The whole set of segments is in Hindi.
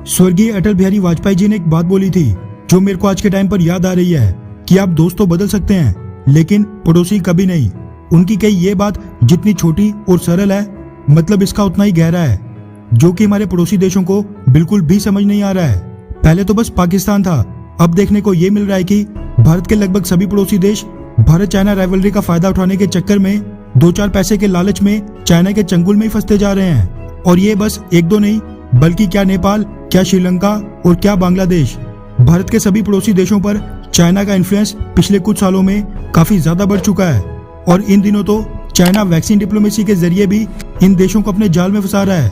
स्वर्गीय अटल बिहारी वाजपेयी जी ने एक बात बोली थी जो मेरे को आज के टाइम पर याद आ रही है कि आप दोस्त तो बदल सकते हैं लेकिन पड़ोसी कभी नहीं। उनकी कही ये बात जितनी छोटी और सरल है मतलब इसका उतना ही गहरा है, जो कि हमारे पड़ोसी देशों को बिल्कुल भी समझ नहीं आ रहा है। पहले तो बस पाकिस्तान था, अब देखने को ये मिल रहा है कि भारत के लगभग सभी पड़ोसी देश भारत चाइना राइवलरी का फायदा उठाने के चक्कर में 2-4 पैसे के लालच में चाइना के चंगुल में ही फंसते जा रहे हैं। और ये बस एक दो नहीं बल्कि क्या नेपाल, क्या श्रीलंका और क्या बांग्लादेश, भारत के सभी पड़ोसी देशों पर चाइना का इन्फ्लुएंस पिछले कुछ सालों में काफी ज्यादा बढ़ चुका है। और इन दिनों तो चाइना वैक्सीन डिप्लोमेसी के जरिए भी इन देशों को अपने जाल में फंसा रहा है।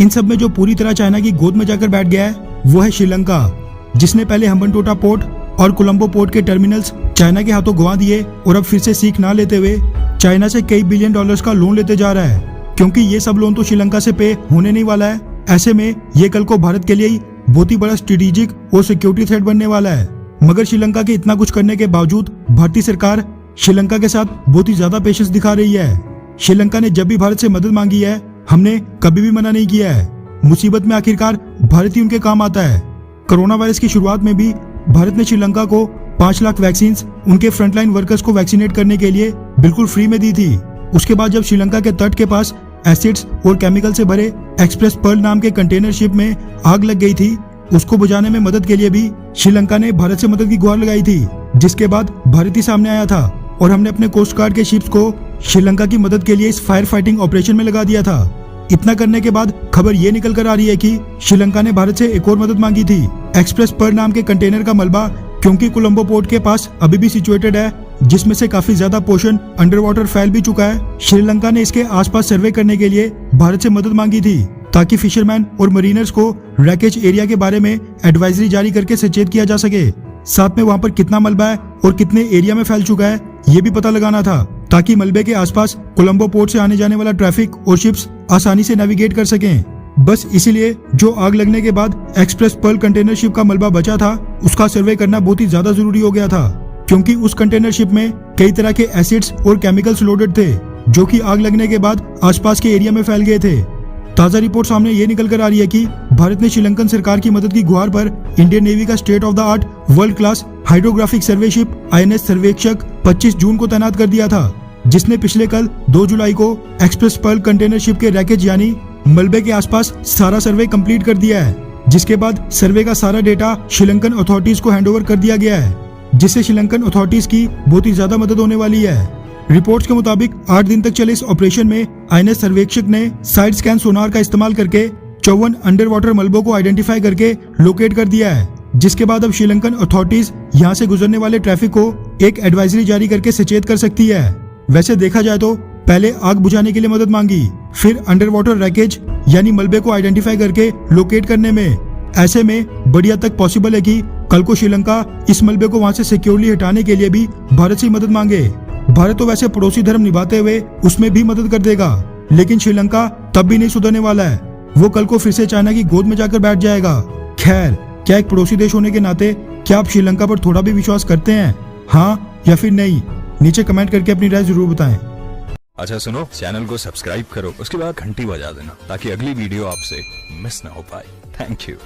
इन सब में जो पूरी तरह चाइना की गोद में जाकर बैठ गया है वो है श्रीलंका, जिसने पहले हम्बनटोटा पोर्ट और कोलंबो पोर्ट के टर्मिनल्स चाइना के हाथों गंवा दिए और अब फिर से सीख ना लेते हुए चाइना से कई बिलियन डॉलर्स का लोन लेते जा रहा है, क्योंकि ये सब लोन तो श्रीलंका से पे होने नहीं वाला है। ऐसे में ये कल को भारत के लिए ही बहुत ही बड़ा स्ट्रेटेजिक और सिक्योरिटी थ्रेट बनने वाला है। मगर श्रीलंका के इतना कुछ करने के बावजूद भारतीय सरकार श्रीलंका के साथ बहुत ही ज्यादा पेशेंस दिखा रही है। श्रीलंका ने जब भी भारत से मदद मांगी है हमने कभी भी मना नहीं किया है। मुसीबत में आखिरकार भारत ही उनके काम आता है। कोरोना वायरस की शुरुआत में भी भारत ने श्रीलंका को 5 लाख वैक्सीन उनके फ्रंटलाइन वर्कर्स को वैक्सीनेट करने के लिए बिल्कुल फ्री में दी थी। उसके बाद जब श्रीलंका के तट के पास एसिड्स और केमिकल से भरे एक्सप्रेस पर्ल नाम के कंटेनर शिप में आग लग गई थी, उसको बुझाने में मदद के लिए भी श्रीलंका ने भारत से मदद की गुहार लगाई थी, जिसके बाद भारत ही सामने आया था और हमने अपने कोस्ट गार्ड के शिप्स को श्रीलंका की मदद के लिए इस फायर फाइटिंग ऑपरेशन में लगा दिया था। इतना करने के बाद खबर ये निकल कर आ रही है कि श्रीलंका ने भारत से एक और मदद मांगी थी, एक्सप्रेस पर्ल नाम के कंटेनर का मलबा, क्योंकि कोलंबो पोर्ट के पास अभी भी सिचुएटेड है जिसमें से काफी ज्यादा पोर्शन अंडर वाटर फैल भी चुका है। श्रीलंका ने इसके आसपास सर्वे करने के लिए भारत से मदद मांगी थी ताकि फिशरमैन और मरीनर्स को रैकेज एरिया के बारे में एडवाइजरी जारी करके सचेत किया जा सके। साथ में वहाँ पर कितना मलबा है और कितने एरिया में फैल चुका है ये भी पता लगाना था, ताकि मलबे के आसपास कोलंबो पोर्ट से आने जाने वाला ट्रैफिक और शिप्स आसानी से नेविगेट कर सकें। बस इसीलिए जो आग लगने के बाद एक्सप्रेस पर्ल कंटेनर शिप का मलबा बचा था उसका सर्वे करना बहुत ही ज्यादा जरूरी हो गया था, क्योंकि उस कंटेनर शिप में कई तरह के एसिड्स और केमिकल्स लोडेड थे जो कि आग लगने के बाद आसपास के एरिया में फैल गए थे। ताजा रिपोर्ट सामने ये निकल कर आ रही है कि भारत ने श्रीलंकन सरकार की मदद की गुहार पर इंडियन नेवी का state of the art world class hydrographic survey ship INS सर्वेक्षक 25 जून को तैनात कर दिया था, जिसने पिछले कल 2 जुलाई को एक्सप्रेस पर्ल कंटेनर शिप के रैकेज यानी मलबे के आसपास सारा सर्वे कंप्लीट कर दिया है, जिसके बाद सर्वे का सारा डेटा श्रीलंकन अथॉरिटीज को हैंडओवर कर दिया गया है, जिससे श्रीलंकन अथॉरिटीज की बहुत ही ज्यादा मदद होने वाली है। रिपोर्ट्स के मुताबिक 8 दिन तक चले इस ऑपरेशन में INS सर्वेक्षक ने साइड स्कैन सोनार का इस्तेमाल करके 54 अंडर वाटर मलबों को आइडेंटिफाई करके लोकेट कर दिया है, जिसके बाद अब श्रीलंकन अथॉरिटीज यहाँ से गुजरने वाले ट्रैफिक को एक एडवाइजरी जारी करके सचेत कर सकती है। वैसे देखा जाए तो पहले आग बुझाने के लिए मदद मांगी, फिर अंडर वाटर रैकेज यानी मलबे को आइडेंटिफाई करके लोकेट करने में। ऐसे में बड़ी हद तक पॉसिबल है कि कल को श्रीलंका इस मलबे को वहां से सिक्योरली हटाने के लिए भी भारत से मदद मांगे। भारत तो वैसे पड़ोसी धर्म निभाते हुए उसमें भी मदद कर देगा, लेकिन श्रीलंका तब भी नहीं सुधरने वाला है। वो कल को फिर से चाइना की गोद में जाकर बैठ जाएगा। खैर, क्या एक पड़ोसी देश होने के नाते क्या आप श्रीलंका पर थोड़ा भी विश्वास करते हैं, हाँ या फिर नहीं? नीचे कमेंट करके अपनी राय जरूर बताएं। अच्छा सुनो, चैनल को सब्सक्राइब करो, उसके बाद घंटी बजा देना ताकि अगली वीडियो आपसे मिस ना हो पाए। Thank you.